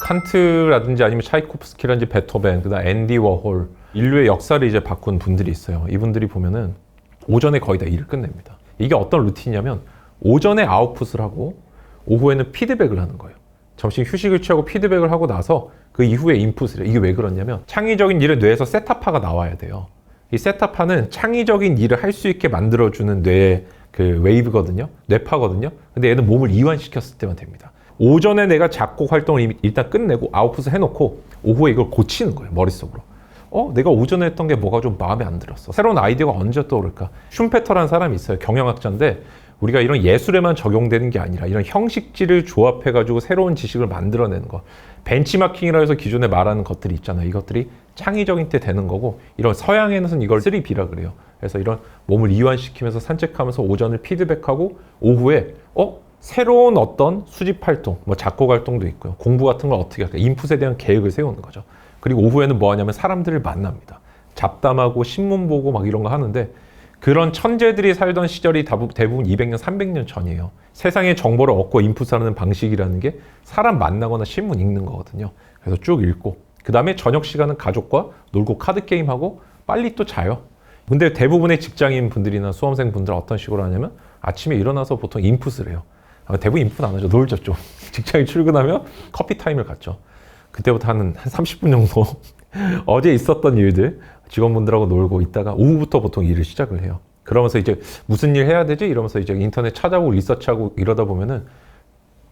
칸트라든지 아니면 차이코프스키라든지 베토벤, 그다음 앤디 워홀, 인류의 역사를 이제 바꾼 분들이 있어요. 이분들이 보면은 오전에 거의 다 일을 끝냅니다. 이게 어떤 루틴이냐면 오전에 아웃풋을 하고 오후에는 피드백을 하는 거예요. 점심 휴식을 취하고 피드백을 하고 나서 그 이후에 인풋을 해요. 이게 왜 그러냐면 창의적인 일을 뇌에서 셋업화가 나와야 돼요. 이 셋업화는 창의적인 일을 할 수 있게 만들어주는 뇌의 그 웨이브거든요. 뇌파거든요. 근데 얘는 몸을 이완시켰을 때만 됩니다. 오전에 내가 작곡 활동을 일단 끝내고 아웃풋을 해놓고 오후에 이걸 고치는 거예요. 머릿속으로. 내가 오전에 했던 게 뭐가 좀 마음에 안 들었어. 새로운 아이디어가 언제 떠오를까? 슌페터라는 사람이 있어요. 경영학자인데 우리가 이런 예술에만 적용되는 게 아니라 이런 형식지를 조합해가지고 새로운 지식을 만들어내는 거. 벤치마킹이라 해서 기존에 말하는 것들이 있잖아요. 이것들이 창의적인 때 되는 거고 이런 서양에서는 이걸 3B라 그래요. 그래서 이런 몸을 이완시키면서 산책하면서 오전을 피드백하고 오후에 새로운 어떤 수집 활동, 뭐 작곡 활동도 있고요. 공부 같은 걸 어떻게 할까? 인풋에 대한 계획을 세우는 거죠. 그리고 오후에는 뭐 하냐면 사람들을 만납니다. 잡담하고 신문 보고 막 이런 거 하는데 그런 천재들이 살던 시절이 대부분 200년, 300년 전이에요. 세상의 정보를 얻고 인풋하는 방식이라는 게 사람 만나거나 신문 읽는 거거든요. 그래서 쭉 읽고 그 다음에 저녁 시간은 가족과 놀고 카드게임하고 빨리 또 자요. 근데 대부분의 직장인 분들이나 수험생 분들은 어떤 식으로 하냐면 아침에 일어나서 보통 인풋을 해요. 대부분 인풋 안 하죠. 놀죠 좀. 직장에 출근하면 커피 타임을 갖죠. 그때부터 한 30분 정도 어제 있었던 일들 직원분들하고 놀고 있다가 오후부터 보통 일을 시작을 해요. 그러면서 이제 무슨 일 해야 되지? 이러면서 이제 인터넷 찾아보고 리서치하고 이러다 보면은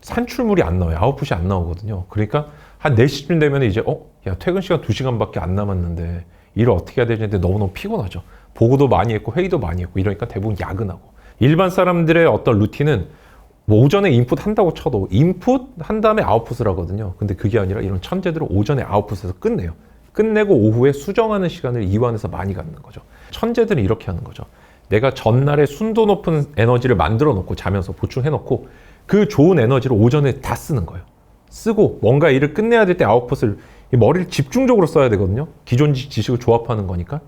산출물이 안 나와요. 아웃풋이 안 나오거든요. 그러니까 한 4시쯤 되면 이제 야 퇴근 시간 2시간밖에 안 남았는데 일을 어떻게 해야 되지? 근데 너무너무 피곤하죠. 보고도 많이 했고 회의도 많이 했고 이러니까 대부분 야근하고. 일반 사람들의 어떤 루틴은 뭐 오전에 인풋 한다고 쳐도 인풋 한 다음에 아웃풋을 하거든요. 근데 그게 아니라 이런 천재들은 오전에 아웃풋에서 끝내요. 끝내고 오후에 수정하는 시간을 이완해서 많이 갖는 거죠. 천재들은 이렇게 하는 거죠. 내가 전날에 순도 높은 에너지를 만들어 놓고 자면서 보충해 놓고 그 좋은 에너지를 오전에 다 쓰는 거예요. 쓰고 뭔가 일을 끝내야 될 때 아웃풋을 머리를 집중적으로 써야 되거든요. 기존 지식을 조합하는 거니까.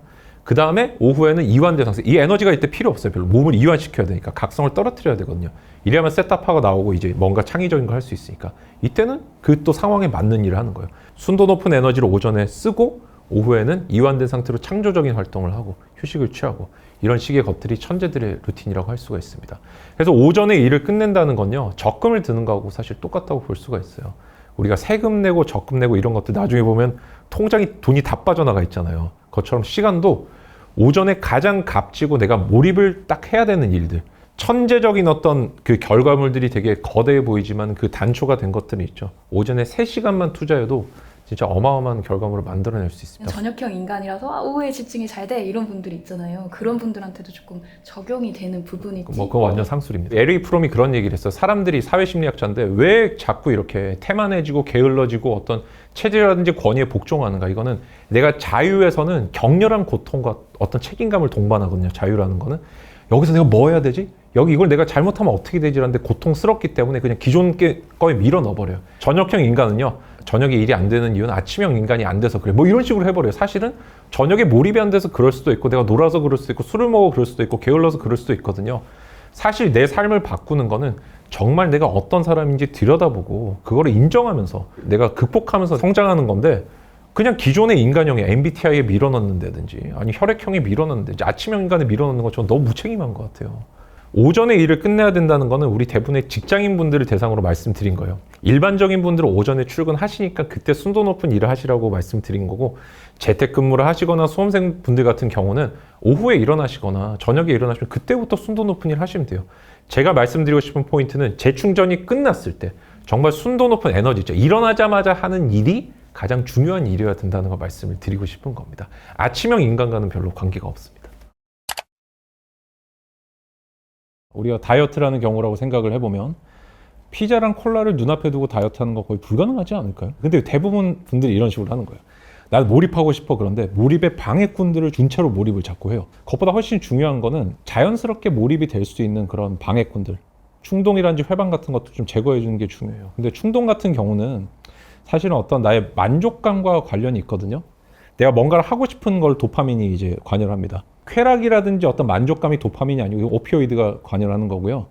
그 다음에 오후에는 이완된 상태. 이 에너지가 이때 필요 없어요. 별로. 몸을 이완시켜야 되니까. 각성을 떨어뜨려야 되거든요. 이래야만 셋업화가 나오고 이제 뭔가 창의적인 걸 할 수 있으니까. 이때는 그 또 상황에 맞는 일을 하는 거예요. 순도 높은 에너지를 오전에 쓰고 오후에는 이완된 상태로 창조적인 활동을 하고 휴식을 취하고 이런 식의 것들이 천재들의 루틴이라고 할 수가 있습니다. 그래서 오전에 일을 끝낸다는 건요. 적금을 드는 거하고 사실 똑같다고 볼 수가 있어요. 우리가 세금 내고 적금 내고 이런 것들 나중에 보면 통장에 돈이 다 빠져나가 있잖아요. 그것처럼 시간도 오전에 가장 값지고 내가 몰입을 딱 해야 되는 일들, 천재적인 어떤 그 결과물들이 되게 거대해 보이지만 그 단초가 된 것들이 있죠. 오전에 3시간만 투자해도 진짜 어마어마한 결과물을 만들어낼 수 있습니다. 저녁형 인간이라서 오후에 집중이 잘 돼 이런 분들이 있잖아요. 그런 분들한테도 조금 적용이 되는 부분이 있지. 그건 완전 상술입니다. 에릭 프롬이 그런 얘기를 했어요. 사람들이 사회심리학자인데 왜 자꾸 이렇게 태만해지고 게을러지고 어떤 체질이라든지 권위에 복종하는가. 이거는 내가 자유에서는 격렬한 고통과 어떤 책임감을 동반하거든요. 자유라는 거는. 여기서 내가 뭐 해야 되지? 이걸 내가 잘못하면 어떻게 되지? 라는데 고통스럽기 때문에 그냥 기존 거에 밀어 넣어버려요. 저녁형 인간은요. 저녁에 일이 안 되는 이유는 아침형 인간이 안 돼서 그래. 뭐 이런 식으로 해버려요. 사실은 저녁에 몰입이 안 돼서 그럴 수도 있고 내가 놀아서 그럴 수도 있고 술을 먹어 그럴 수도 있고 게을러서 그럴 수도 있거든요. 사실 내 삶을 바꾸는 거는 정말 내가 어떤 사람인지 들여다보고 그거를 인정하면서 내가 극복하면서 성장하는 건데 그냥 기존의 인간형에 MBTI에 밀어넣는다든지 아니 혈액형에 밀어넣는다든지 아침형 인간에 밀어넣는 것처럼 너무 무책임한 것 같아요. 오전에 일을 끝내야 된다는 거는 우리 대부분의 직장인분들을 대상으로 말씀드린 거예요. 일반적인 분들은 오전에 출근하시니까 그때 순도 높은 일을 하시라고 말씀드린 거고 재택근무를 하시거나 수험생분들 같은 경우는 오후에 일어나시거나 저녁에 일어나시면 그때부터 순도 높은 일 하시면 돼요. 제가 말씀드리고 싶은 포인트는 재충전이 끝났을 때 정말 순도 높은 에너지죠. 일어나자마자 하는 일이 가장 중요한 일이어야 된다는 걸 말씀을 드리고 싶은 겁니다. 아침형 인간과는 별로 관계가 없습니다. 우리가 다이어트라는 경우라고 생각을 해보면 피자랑 콜라를 눈앞에 두고 다이어트하는 거 거의 불가능하지 않을까요? 근데 대부분 분들이 이런 식으로 하는 거예요. 난 몰입하고 싶어. 그런데 몰입의 방해꾼들을 준 채로 몰입을 자꾸 해요. 그것보다 훨씬 중요한 거는 자연스럽게 몰입이 될 수 있는 그런 방해꾼들, 충동이라든지 회방 같은 것도 좀 제거해 주는 게 중요해요. 근데 충동 같은 경우는 사실은 어떤 나의 만족감과 관련이 있거든요. 내가 뭔가를 하고 싶은 걸 도파민이 이제 관여를 합니다. 쾌락이라든지 어떤 만족감이 도파민이 아니고 오피오이드가 관여를 하는 거고요.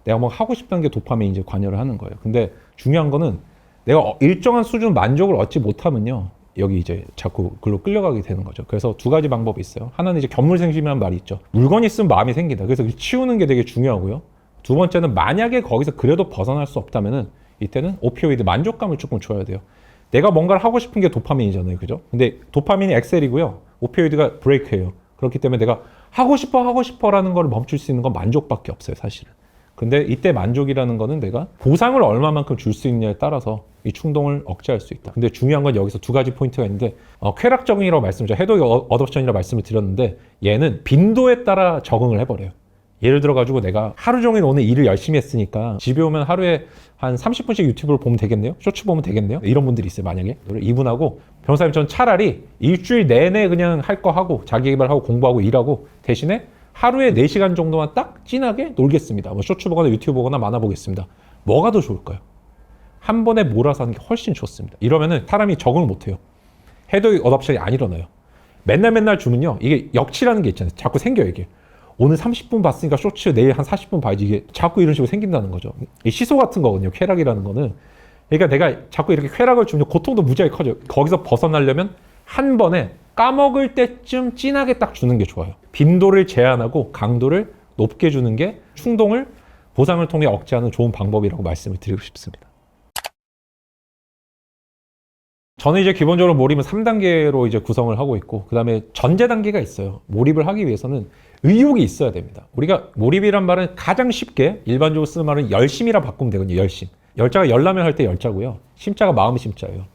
내가 뭐 하고 싶다는 게 도파민이 이제 관여를 하는 거예요. 근데 중요한 거는 내가 일정한 수준 만족을 얻지 못하면요. 여기 이제 자꾸 글로 끌려가게 되는 거죠. 그래서 두 가지 방법이 있어요. 하나는 이제 견물생심이라는 말이 있죠. 물건이 있으면 마음이 생긴다. 그래서 치우는 게 되게 중요하고요. 두 번째는 만약에 거기서 그래도 벗어날 수 없다면은 이때는 오피오이드 만족감을 조금 줘야 돼요. 내가 뭔가를 하고 싶은 게 도파민이잖아요. 그죠? 근데 도파민이 엑셀이고요. 오피오이드가 브레이크예요. 그렇기 때문에 내가 하고 싶어라는 걸 멈출 수 있는 건 만족밖에 없어요. 사실은. 근데 이때 만족이라는 거는 내가 보상을 얼마만큼 줄 수 있냐에 따라서 이 충동을 억제할 수 있다. 근데 중요한 건 여기서 두 가지 포인트가 있는데 쾌락 적응이라고 말씀드렸죠. 해독 어댑션이라고 말씀을 드렸는데 얘는 빈도에 따라 적응을 해버려요. 예를 들어 가지고 내가 하루 종일 오늘 일을 열심히 했으니까 집에 오면 하루에 한 30분씩 유튜브를 보면 되겠네요? 쇼츠 보면 되겠네요? 이런 분들이 있어요. 만약에 이분하고 변호사님, 전 차라리 일주일 내내 그냥 할 거 하고 자기개발하고 공부하고 일하고 대신에 하루에 4시간 정도만 딱 진하게 놀겠습니다. 뭐 쇼츠 보거나 유튜브 보거나 만화 보겠습니다. 뭐가 더 좋을까요? 한 번에 몰아서 하는 게 훨씬 좋습니다. 이러면은 사람이 적응을 못해요. 해독 어댑션이 안 일어나요. 맨날 주면요. 이게 역치라는 게 있잖아요. 자꾸 생겨요, 이게. 오늘 30분 봤으니까 쇼츠 내일 한 40분 봐야지. 이게 자꾸 이런 식으로 생긴다는 거죠. 이 시소 같은 거거든요. 쾌락이라는 거는. 그러니까 내가 자꾸 이렇게 쾌락을 주면 고통도 무지하게 커져요. 거기서 벗어나려면 한 번에 까먹을 때쯤 진하게 딱 주는 게 좋아요. 빈도를 제한하고 강도를 높게 주는 게 충동을 보상을 통해 억제하는 좋은 방법이라고 말씀을 드리고 싶습니다. 저는 이제 기본적으로 몰입은 3단계로 이제 구성을 하고 있고, 그 다음에 전제 단계가 있어요. 몰입을 하기 위해서는 의욕이 있어야 됩니다. 우리가 몰입이란 말은 가장 쉽게 일반적으로 쓰는 말은 열심이라 바꾸면 되거든요. 열심. 열자가 열라면 할 때 열자고요. 심자가 마음의 심자예요.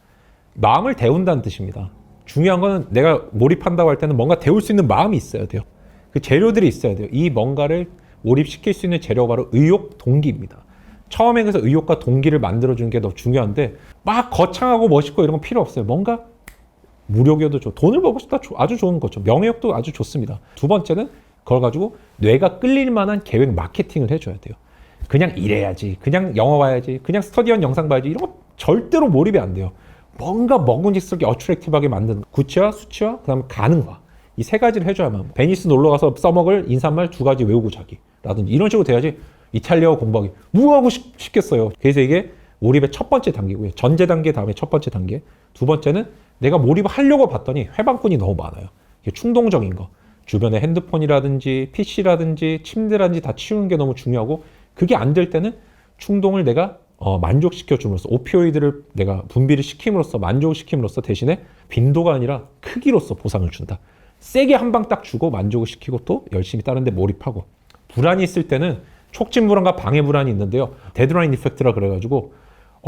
마음을 데운다는 뜻입니다. 중요한 거는 내가 몰입한다고 할 때는 뭔가 데울 수 있는 마음이 있어야 돼요. 그 재료들이 있어야 돼요. 이 뭔가를 몰입시킬 수 있는 재료가 바로 의욕, 동기입니다. 처음에 그래서 의욕과 동기를 만들어주는 게 더 중요한데 막 거창하고 멋있고 이런 건 필요 없어요. 뭔가 무력이어도 좋고 돈을 벌고 싶다 아주 좋은 거죠. 명예욕도 아주 좋습니다. 두 번째는 그걸 가지고 뇌가 끌릴 만한 계획 마케팅을 해줘야 돼요. 그냥 일해야지, 그냥 영화 봐야지, 그냥 스터디한 영상 봐야지 이런 거 절대로 몰입이 안 돼요. 뭔가 먹음직스럽게 어트랙티브하게 만드는 구체화, 수치화, 그 다음에 가능화 이 세 가지를 해줘야만 베니스 놀러가서 써먹을 인사말 2가지 외우고 자기 라든지 이런 식으로 돼야지 이탈리아어 공부하기 뭐 하고 싶겠어요. 그래서 이게 몰입의 첫 번째 단계고요. 전제 단계 다음에 첫 번째 단계. 두 번째는 내가 몰입을 하려고 봤더니 회방꾼이 너무 많아요. 이게 충동적인 거. 주변에 핸드폰이라든지 PC라든지 침대라든지 다 치우는 게 너무 중요하고 그게 안 될 때는 충동을 내가 만족시켜 줌으로써 오피오이드를 내가 분비를 시킴으로써 만족을 시킴으로써 대신에 빈도가 아니라 크기로써 보상을 준다. 세게 한 방 딱 주고 만족을 시키고 또 열심히 다른 데 몰입하고 불안이 있을 때는 촉진 불안과 방해 불안이 있는데요. 데드라인 이펙트라 그래가지고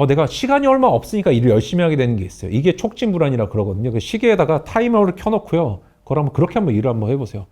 내가 시간이 얼마 없으니까 일을 열심히 하게 되는 게 있어요. 이게 촉진 불안이라 그러거든요. 그 시계에다가 타이머를 켜놓고요. 그걸 한번 그렇게 한번 일을 한번 해보세요.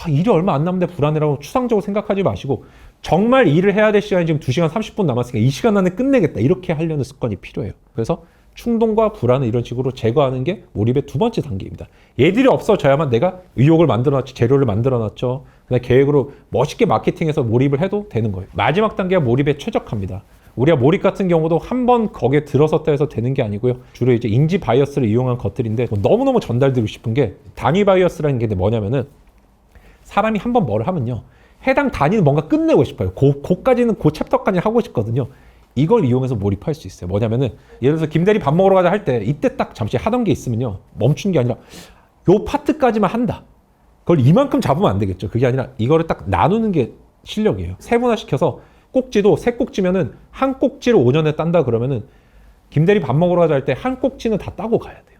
일이 얼마 안 남는데 불안해라고 추상적으로 생각하지 마시고 정말 일을 해야 될 시간이 지금 2시간 30분 남았으니까 이 시간 안에 끝내겠다. 이렇게 하려는 습관이 필요해요. 그래서 충동과 불안을 이런 식으로 제거하는 게 몰입의 두 번째 단계입니다. 얘들이 없어져야만 내가 의욕을 만들어놨죠. 재료를 만들어놨죠. 그다음에 계획으로 멋있게 마케팅해서 몰입을 해도 되는 거예요. 마지막 단계가 몰입에 최적화입니다. 우리가 몰입 같은 경우도 한 번 거기에 들어섰다 해서 되는 게 아니고요. 주로 이제 인지 바이어스를 이용한 것들인데 너무너무 전달드리고 싶은 게 단위 바이어스라는 게 뭐냐면은 사람이 한 번 뭐를 하면요. 해당 단위는 뭔가 끝내고 싶어요. 고까지는 그 챕터까지 하고 싶거든요. 이걸 이용해서 몰입할 수 있어요. 뭐냐면은 예를 들어서 김대리 밥 먹으러 가자 할 때 이때 딱 잠시 하던 게 있으면요. 멈춘 게 아니라 요 파트까지만 한다. 그걸 이만큼 잡으면 안 되겠죠. 그게 아니라 이거를 딱 나누는 게 실력이에요. 세분화시켜서 꼭지도 세 꼭지면은 한 꼭지를 5년에 딴다 그러면은 김대리 밥 먹으러 가자 할 때 한 꼭지는 다 따고 가야 돼요.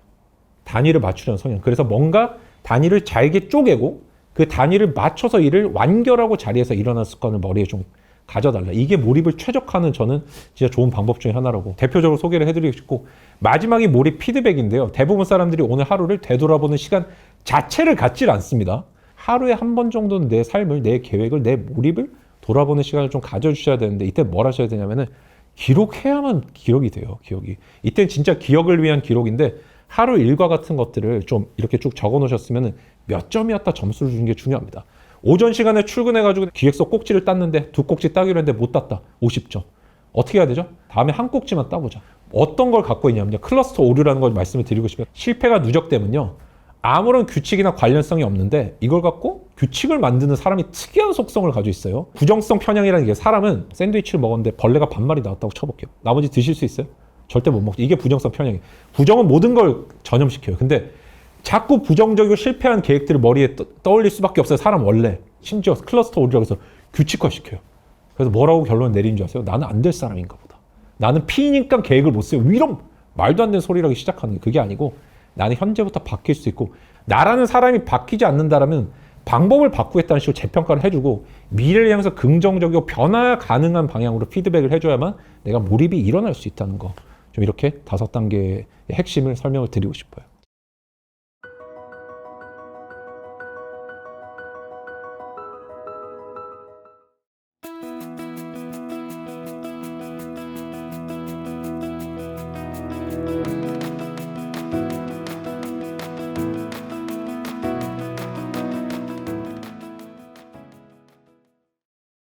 단위를 맞추려는 성향. 그래서 뭔가 단위를 잘게 쪼개고 그 단위를 맞춰서 일을 완결하고 자리에서 일어나는 습관을 머리에 좀 가져달라. 이게 몰입을 최적화하는 저는 진짜 좋은 방법 중에 하나라고 대표적으로 소개를 해드리고 싶고 마지막이 몰입 피드백인데요. 대부분 사람들이 오늘 하루를 되돌아보는 시간 자체를 갖질 않습니다. 하루에 한 번 정도는 내 삶을, 내 계획을, 내 몰입을 돌아보는 시간을 좀 가져주셔야 되는데 이때 뭘 하셔야 되냐면은 기록해야만 기록이 돼요. 기억이. 이때는 진짜 기억을 위한 기록인데 하루 일과 같은 것들을 좀 이렇게 쭉 적어 놓으셨으면 몇 점이었다 점수를 주는 게 중요합니다. 오전 시간에 출근해가지고 기획서 꼭지를 땄는데 2꼭지 따기로 했는데 못 땄다. 50점. 어떻게 해야 되죠? 다음에 한 꼭지만 따보자. 어떤 걸 갖고 있냐면요. 클러스터 오류라는 걸 말씀을 드리고 싶어요. 실패가 누적되면요. 아무런 규칙이나 관련성이 없는데 이걸 갖고 규칙을 만드는 사람이 특이한 속성을 가지고 있어요. 부정성 편향이라는 게 사람은 샌드위치를 먹었는데 벌레가 반마리 나왔다고 쳐볼게요. 나머지 드실 수 있어요? 절대 못 먹죠. 이게 부정성 편향이에요. 부정은 모든 걸 전염시켜요. 근데 자꾸 부정적이고 실패한 계획들을 머리에 떠올릴 수밖에 없어요. 사람 원래. 심지어 클러스터 오류라고 해서 규칙화시켜요. 그래서 뭐라고 결론 내리는 줄 아세요? 나는 안 될 사람인가 보다. 나는 P니까 계획을 못 세워. 이런 말도 안 되는 소리라고 시작하는 게 그게 아니고 나는 현재부터 바뀔 수 있고 나라는 사람이 바뀌지 않는다라면 방법을 바꾸겠다는 식으로 재평가를 해주고 미래를 향해서 긍정적이고 변화 가능한 방향으로 피드백을 해줘야만 내가 몰입이 일어날 수 있다는 거. 좀 이렇게 5단계의 핵심을 설명을 드리고 싶어요.